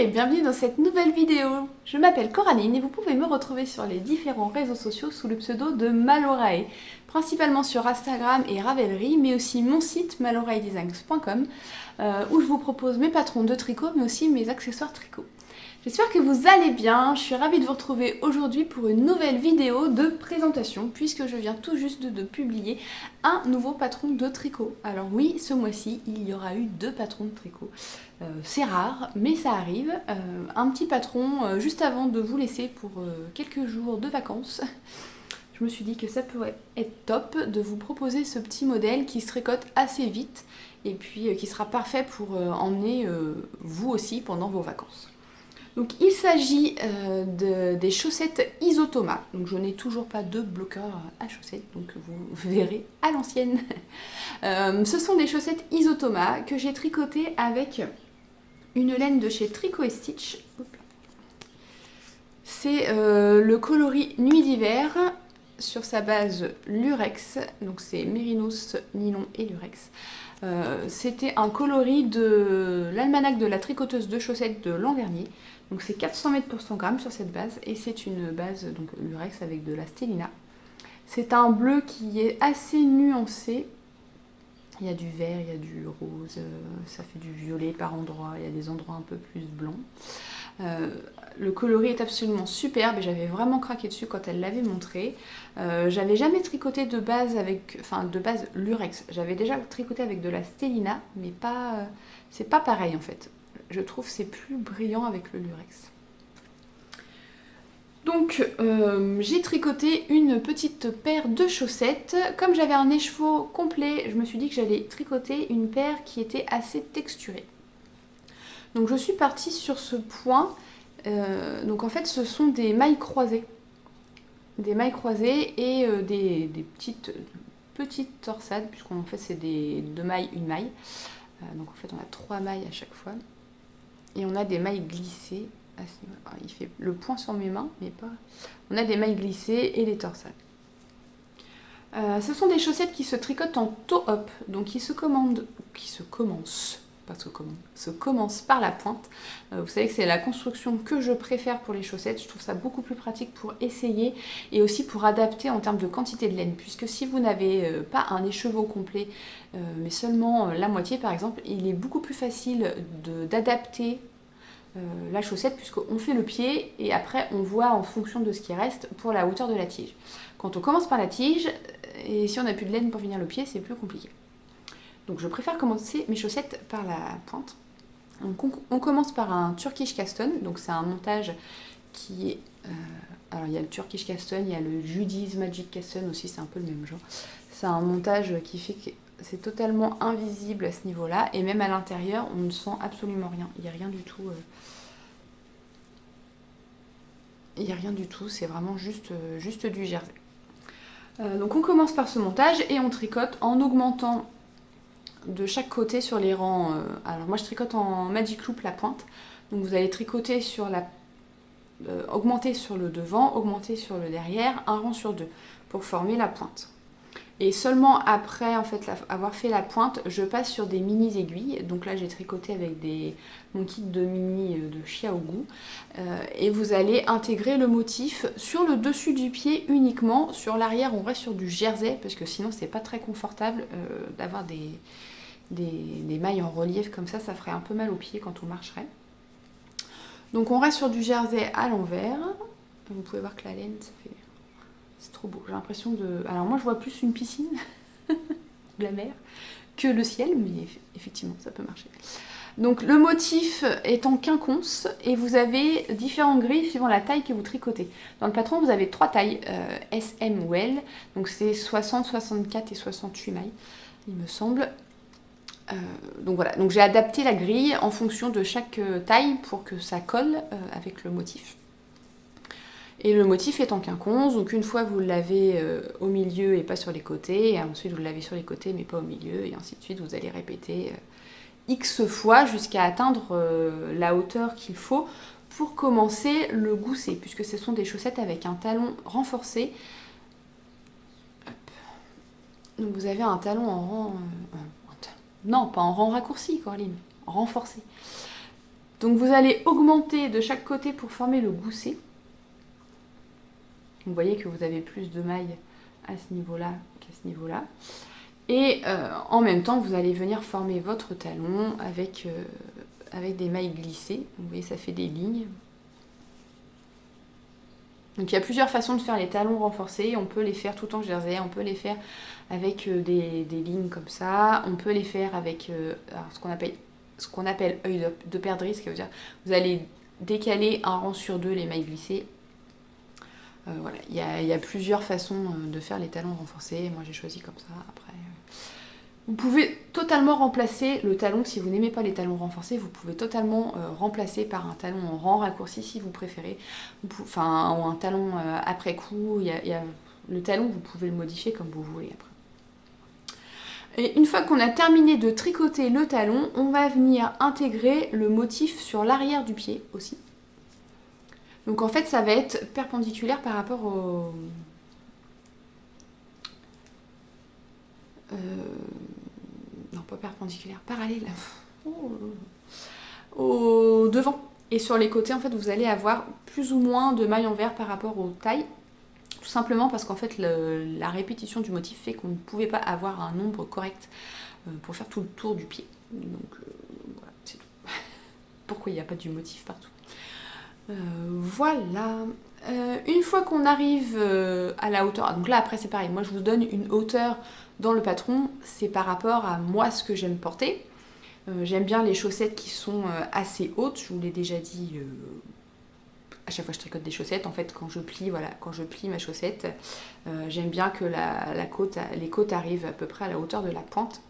et bienvenue dans cette nouvelle vidéo. Je m'appelle Coraline et vous pouvez me retrouver sur les différents réseaux sociaux sous le pseudo de Malorae, principalement sur Instagram et Ravelry, mais aussi mon site maloraedesigns.com où je vous propose mes patrons de tricot mais aussi mes accessoires tricot. J'espère que vous allez bien, je suis ravie de vous retrouver aujourd'hui pour une nouvelle vidéo de présentation puisque je viens tout juste de publier un nouveau patron de tricot. Alors oui, ce mois-ci, il y aura eu 2 patrons de tricot. C'est rare, mais ça arrive. Un petit patron juste avant de vous laisser pour quelques jours de vacances. Je me suis dit que ça pourrait être top de vous proposer ce petit modèle qui se tricote assez vite et puis qui sera parfait pour emmener vous aussi pendant vos vacances. Donc il s'agit des chaussettes Isotoma. Donc je n'ai toujours pas de bloqueur à chaussettes, donc vous verrez à l'ancienne. Ce sont des chaussettes Isotoma que j'ai tricotées avec une laine de chez Tricot & Stitch. C'est le coloris Nuit d'hiver sur sa base Lurex. Donc c'est Mérinos, Nylon et Lurex. C'était un coloris de l'almanach de la tricoteuse de chaussettes de l'an dernier. Donc c'est 400 mètres pour 100 grammes sur cette base et c'est une base donc Lurex avec de la Stellina. C'est un bleu qui est assez nuancé. Il y a du vert, il y a du rose, ça fait du violet par endroits, il y a des endroits un peu plus blancs. Le coloris est absolument superbe et j'avais vraiment craqué dessus quand elle l'avait montré. J'avais jamais tricoté de base Lurex. J'avais déjà tricoté avec de la Stellina, mais pas, c'est pas pareil en fait. Je trouve que c'est plus brillant avec le Lurex. Donc j'ai tricoté une petite paire de chaussettes. Comme j'avais un écheveau complet, je me suis dit que j'allais tricoter une paire qui était assez texturée. Donc je suis partie sur ce point. Donc en fait ce sont des mailles croisées. Des mailles croisées et des petites torsades, puisqu'en fait c'est des 2 mailles, une maille. Donc en fait on a 3 mailles à chaque fois. Et on a des mailles glissées à ce niveau. Alors, il fait le point sur mes mains, mais pas. On a des mailles glissées et des torsades. Ce sont des chaussettes qui se tricotent en toe-up, donc qui se commencent par la pointe. Vous savez que c'est la construction que je préfère pour les chaussettes. Je trouve ça beaucoup plus pratique pour essayer et aussi pour adapter en termes de quantité de laine. Puisque si vous n'avez pas un écheveau complet, mais seulement la moitié par exemple, il est beaucoup plus facile d'adapter la chaussette puisqu'on fait le pied et après on voit en fonction de ce qui reste pour la hauteur de la tige. Quand on commence par la tige et si on n'a plus de laine pour finir le pied, c'est plus compliqué. Donc je préfère commencer mes chaussettes par la pointe. Donc on commence par un Turkish Caston, donc c'est un montage qui est... alors il y a le Turkish Caston, il y a le Judy's Magic Caston aussi, c'est un peu le même genre. C'est un montage qui fait que c'est totalement invisible à ce niveau-là, et même à l'intérieur, on ne sent absolument rien. Il n'y a rien du tout. Il n'y a rien du tout, c'est vraiment juste du jersey. Donc on commence par ce montage et on tricote en augmentant de chaque côté sur les rangs. Alors moi je tricote en Magic Loop la pointe. Donc vous allez tricoter sur la... augmenter sur le devant, augmenter sur le derrière, un rang sur 2 pour former la pointe. Et seulement après en fait avoir fait la pointe, je passe sur des mini aiguilles. Donc là j'ai tricoté avec mon kit de mini de Xiaogu. Et vous allez intégrer le motif sur le dessus du pied uniquement. Sur l'arrière on reste sur du jersey parce que sinon c'est pas très confortable d'avoir des mailles en relief comme ça ferait un peu mal aux pieds quand on marcherait. Donc on reste sur du jersey à l'envers. Vous pouvez voir que la laine, c'est trop beau. J'ai l'impression de... Alors moi je vois plus une piscine de la mer que le ciel, mais effectivement ça peut marcher. Donc le motif est en quinconce et vous avez différentes grilles suivant la taille que vous tricotez. Dans le patron vous avez 3 tailles SM ou L, donc c'est 60, 64 et 68 mailles il me semble. Donc voilà, donc j'ai adapté la grille en fonction de chaque taille pour que ça colle avec le motif. Et le motif est en quinconce, donc une fois vous le lavez au milieu et pas sur les côtés, et ensuite vous le lavez sur les côtés mais pas au milieu, et ainsi de suite, vous allez répéter X fois jusqu'à atteindre la hauteur qu'il faut pour commencer le gousset, puisque ce sont des chaussettes avec un talon renforcé. Hop. Donc vous avez un talon en rang... non, pas en rang raccourci, Coraline, renforcé. Donc vous allez augmenter de chaque côté pour former le gousset. Vous voyez que vous avez plus de mailles à ce niveau-là qu'à ce niveau-là. Et en même temps, vous allez venir former votre talon avec des mailles glissées. Vous voyez, ça fait des lignes. Donc il y a plusieurs façons de faire les talons renforcés. On peut les faire tout en jersey, on peut les faire avec des lignes comme ça. On peut les faire avec ce qu'on appelle œil de perdrix, ce qui veut dire vous allez décaler un rang sur deux les mailles glissées. Voilà, il y a plusieurs façons de faire les talons renforcés. Moi j'ai choisi comme ça. Après, vous pouvez totalement remplacer le talon, si vous n'aimez pas les talons renforcés, vous pouvez totalement remplacer par un talon en rang raccourci si vous préférez. Enfin, ou un talon après coup. Le talon, vous pouvez le modifier comme vous voulez après. Et une fois qu'on a terminé de tricoter le talon, on va venir intégrer le motif sur l'arrière du pied aussi. Donc en fait, ça va être perpendiculaire par rapport au... non, pas perpendiculaire, parallèle au devant. Et sur les côtés, en fait, vous allez avoir plus ou moins de mailles en vert par rapport aux tailles. Tout simplement parce qu'en fait, la répétition du motif fait qu'on ne pouvait pas avoir un nombre correct pour faire tout le tour du pied. Donc voilà, c'est tout. Pourquoi il n'y a pas du motif partout. Voilà. Une fois qu'on arrive à la hauteur, donc là après c'est pareil, moi je vous donne une hauteur dans le patron, c'est par rapport à moi ce que j'aime porter. J'aime bien les chaussettes qui sont assez hautes, je vous l'ai déjà dit, à chaque fois que je tricote des chaussettes, en fait quand je plie ma chaussette, j'aime bien que les côtes arrivent à peu près à la hauteur de la pointe.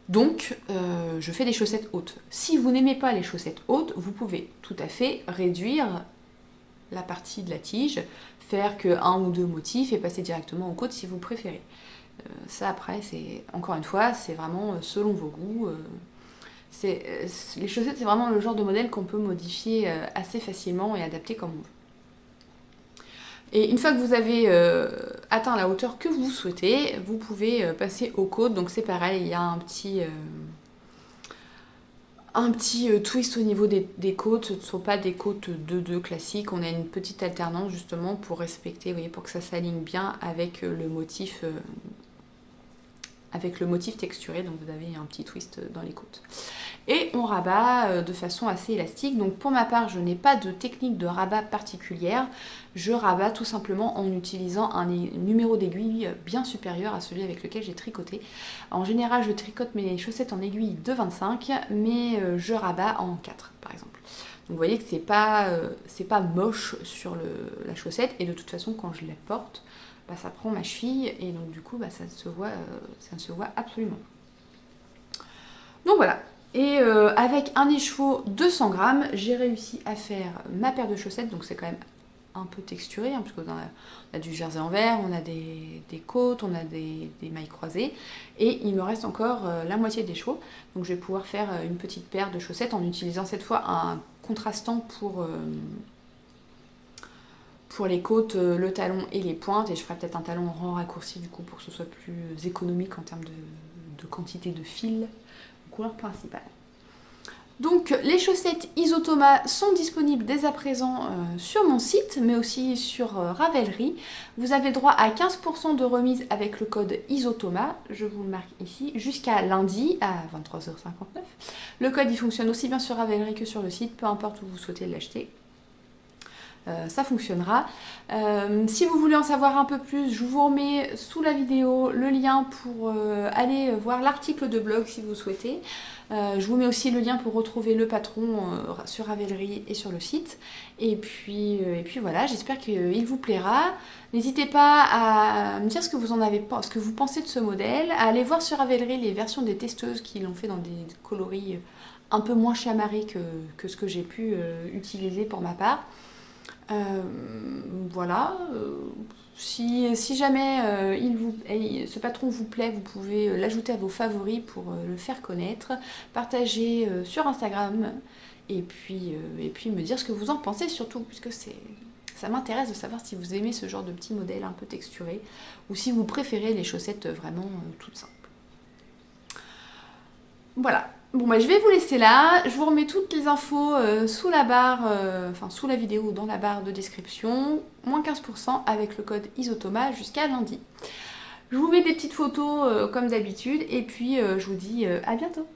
Donc, je fais des chaussettes hautes. Si vous n'aimez pas les chaussettes hautes, vous pouvez tout à fait réduire la partie de la tige, faire que un ou deux motifs et passer directement aux côtes si vous préférez. Ça après, encore une fois, c'est vraiment selon vos goûts. Les chaussettes, c'est vraiment le genre de modèle qu'on peut modifier assez facilement et adapter comme on veut. Et une fois que vous avez atteint la hauteur que vous souhaitez, vous pouvez passer aux côtes. Donc c'est pareil, il y a un petit twist au niveau des côtes. Ce ne sont pas des côtes 2-2 classiques. On a une petite alternance justement pour respecter, vous voyez, pour que ça s'aligne bien avec le motif texturé. Donc vous avez un petit twist dans les côtes. Et on rabat de façon assez élastique. Donc pour ma part, je n'ai pas de technique de rabat particulière. Je rabats tout simplement en utilisant un numéro d'aiguille bien supérieur à celui avec lequel j'ai tricoté. En général, je tricote mes chaussettes en aiguille de 25, mais je rabats en 4 par exemple. Donc vous voyez que c'est pas moche sur la chaussette, et de toute façon quand je la porte, ça prend ma cheville et donc du coup ça ne se voit absolument. Donc voilà. Et avec un écheveau de 100 grammes, j'ai réussi à faire ma paire de chaussettes. Donc c'est quand même un peu texturé, hein, parce qu'on a du jersey en verre, on a des côtes, on a des mailles croisées. Et il me reste encore la moitié d'écheveau. Donc je vais pouvoir faire une petite paire de chaussettes en utilisant cette fois un contrastant pour les côtes, le talon et les pointes. Et je ferai peut-être un talon en rang raccourci du coup pour que ce soit plus économique en termes de quantité de fil. Couleur principale. Donc les chaussettes Isotoma sont disponibles dès à présent sur mon site, mais aussi sur Ravelry. Vous avez droit à 15% de remise avec le code Isotoma, je vous le marque ici, jusqu'à lundi à 23h59. Le code il fonctionne aussi bien sur Ravelry que sur le site, peu importe où vous souhaitez l'acheter. Ça fonctionnera. Si vous voulez en savoir un peu plus, je vous remets sous la vidéo le lien pour aller voir l'article de blog si vous souhaitez. Je vous mets aussi le lien pour retrouver le patron sur Ravelry et sur le site. Et puis voilà, j'espère qu'il vous plaira. N'hésitez pas à me dire ce que vous pensez de ce modèle, à aller voir sur Ravelry les versions des testeuses qui l'ont fait dans des coloris un peu moins chamarrés que ce que j'ai pu utiliser pour ma part. Voilà, si jamais ce patron vous plaît, vous pouvez l'ajouter à vos favoris pour le faire connaître, partager sur Instagram et puis me dire ce que vous en pensez surtout, puisque ça m'intéresse de savoir si vous aimez ce genre de petit modèle un peu texturé ou si vous préférez les chaussettes vraiment toutes simples. Voilà. Bon bah je vais vous laisser là, je vous remets toutes les infos sous la barre, enfin sous la vidéo dans la barre de description, moins 15% avec le code ISOTOMA jusqu'à lundi. Je vous mets des petites photos comme d'habitude et puis je vous dis à bientôt.